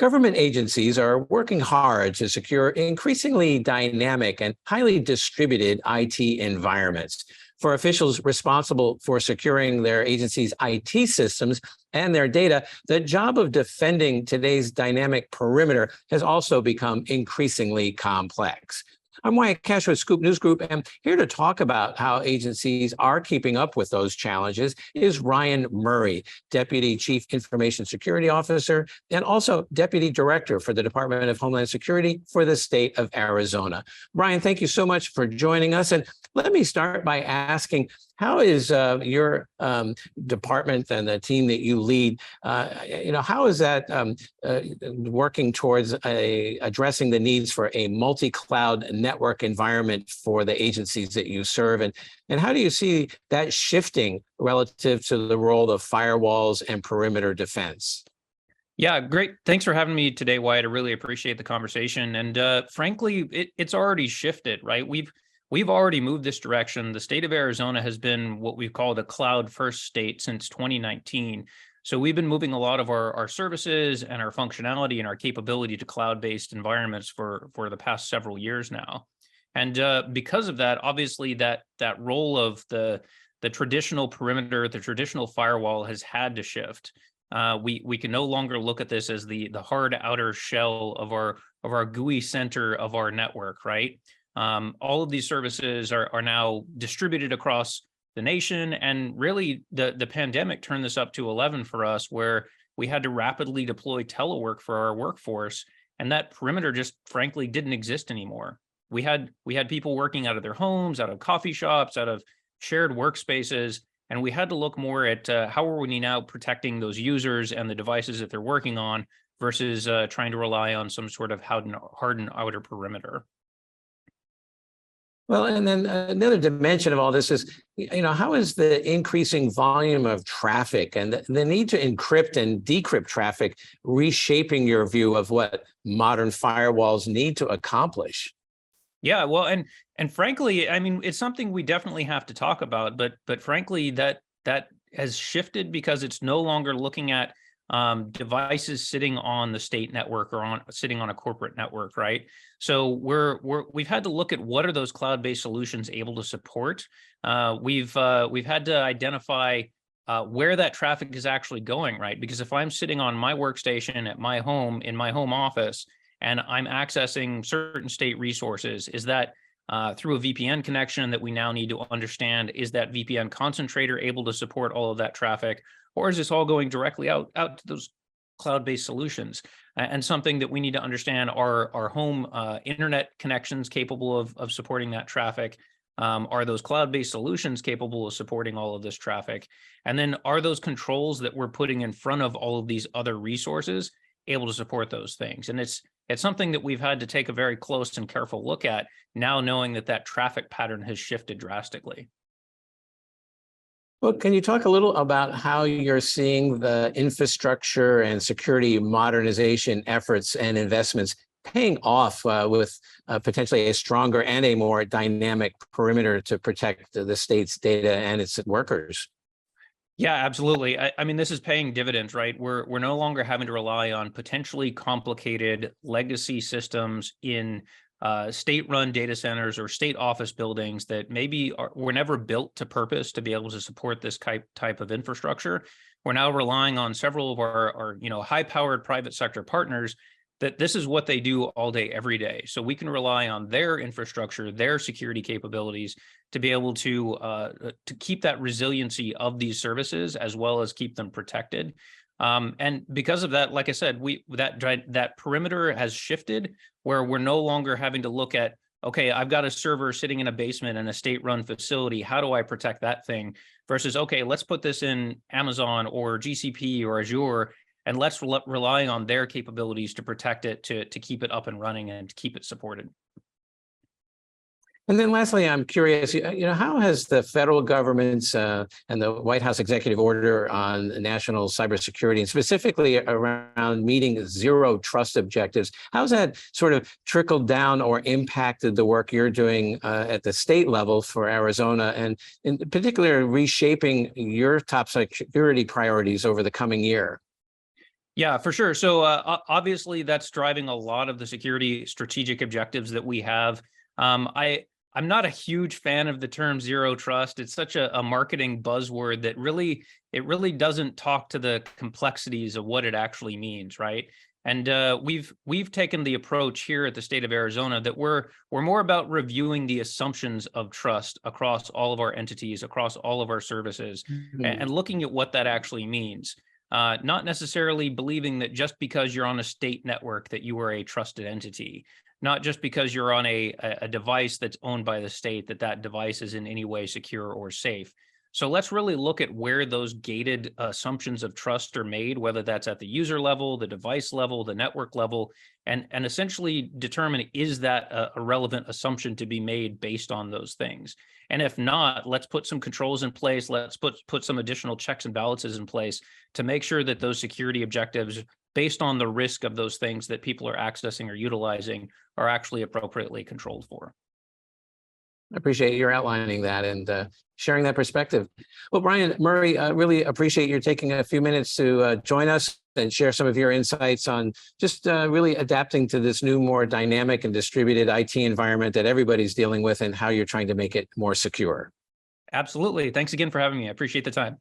Government agencies are working hard to secure increasingly dynamic and highly distributed IT environments. For officials responsible for securing their agency's IT systems and their data, the job of defending today's dynamic perimeter has also become increasingly complex. I'm Wyatt Cash with Scoop News Group, and here to talk about how agencies are keeping up with those challenges is Ryan Murray, Deputy Chief Information Security Officer and also Deputy Director for the Department of Homeland Security for the state of Arizona. Ryan, thank you so much for joining us. And let me start by asking, how is your department and the team that you lead, how is that working towards addressing the needs for a multi-cloud network environment for the agencies that you serve? And how do you see that shifting relative to the role of firewalls and perimeter defense? Yeah, great. Thanks for having me today, Wyatt. I really appreciate the conversation. And frankly, it's already shifted, right? We've already moved this direction. The state of Arizona has been what we call the cloud first state since 2019. So we've been moving a lot of our services and our functionality and our capability to cloud-based environments for the past several years now. And because of that, obviously that role of the traditional perimeter, the traditional firewall has had to shift. We can no longer look at this as the hard outer shell of our GUI center of our network, right? All of these services are now distributed across the nation, and really the pandemic turned this up to 11 for us, where we had to rapidly deploy telework for our workforce, and that perimeter just frankly didn't exist anymore. We had people working out of their homes, out of coffee shops, out of shared workspaces, and we had to look more at how are we now protecting those users and the devices that they're working on versus trying to rely on some sort of hardened outer perimeter. Well, and then another dimension of all this is, how is the increasing volume of traffic and the need to encrypt and decrypt traffic reshaping your view of what modern firewalls need to accomplish? Yeah, well, and frankly, I mean, it's something we definitely have to talk about, but frankly, that has shifted because it's no longer looking at devices sitting on the state network or sitting on a corporate network, right? So we've had to look at what are those cloud-based solutions able to support. We've had to identify where that traffic is actually going, right? Because if I'm sitting on my workstation at my home in my home office and I'm accessing certain state resources, is that through a VPN connection that we now need to understand? Is that VPN concentrator able to support all of that traffic? Or is this all going directly out to those cloud-based solutions? And something that we need to understand are our home internet connections capable of supporting that traffic? Are those cloud-based solutions capable of supporting all of this traffic? And then are those controls that we're putting in front of all of these other resources able to support those things? And it's something that we've had to take a very close and careful look at now, knowing that traffic pattern has shifted drastically. Well, can you talk a little about how you're seeing the infrastructure and security modernization efforts and investments paying off with potentially a stronger and a more dynamic perimeter to protect the state's data and its workers? Yeah, absolutely. I mean, this is paying dividends, right? We're no longer having to rely on potentially complicated legacy systems in state-run data centers or state office buildings that maybe were never built to purpose to be able to support this type of infrastructure. We're now relying on several of our high-powered private sector partners that this is what they do all day, every day. So we can rely on their infrastructure, their security capabilities to be able to keep that resiliency of these services as well as keep them protected. And because of that, like I said, that perimeter has shifted where we're no longer having to look at, okay, I've got a server sitting in a basement in a state-run facility. How do I protect that thing? Versus, okay, let's put this in Amazon or GCP or Azure, and let's rely on their capabilities to protect it, to keep it up and running and to keep it supported. And then lastly, I'm curious, how has the federal government's and the White House executive order on national cybersecurity, and specifically around meeting zero trust objectives, how's that sort of trickled down or impacted the work you're doing at the state level for Arizona, and in particular, reshaping your top security priorities over the coming year? Yeah, for sure. So obviously, that's driving a lot of the security strategic objectives that we have. I'm not a huge fan of the term zero trust. It's such a marketing buzzword that really doesn't talk to the complexities of what it actually means, right? And we've taken the approach here at the state of Arizona that we're more about reviewing the assumptions of trust across all of our entities, across all of our services, and looking at what that actually means. Not necessarily believing that just because you're on a state network that you are a trusted entity, not just because you're on a device that's owned by the state that that device is in any way secure or safe. So let's really look at where those gated assumptions of trust are made, whether that's at the user level, the device level, the network level, and essentially determine, is that a relevant assumption to be made based on those things? And if not, let's put some controls in place. Let's put some additional checks and balances in place to make sure that those security objectives, based on the risk of those things that people are accessing or utilizing, are actually appropriately controlled for. I appreciate your outlining that and sharing that perspective. Well, Brian Murray, I really appreciate you taking a few minutes to join us and share some of your insights on just really adapting to this new, more dynamic and distributed IT environment that everybody's dealing with and how you're trying to make it more secure. Absolutely. Thanks again for having me. I appreciate the time.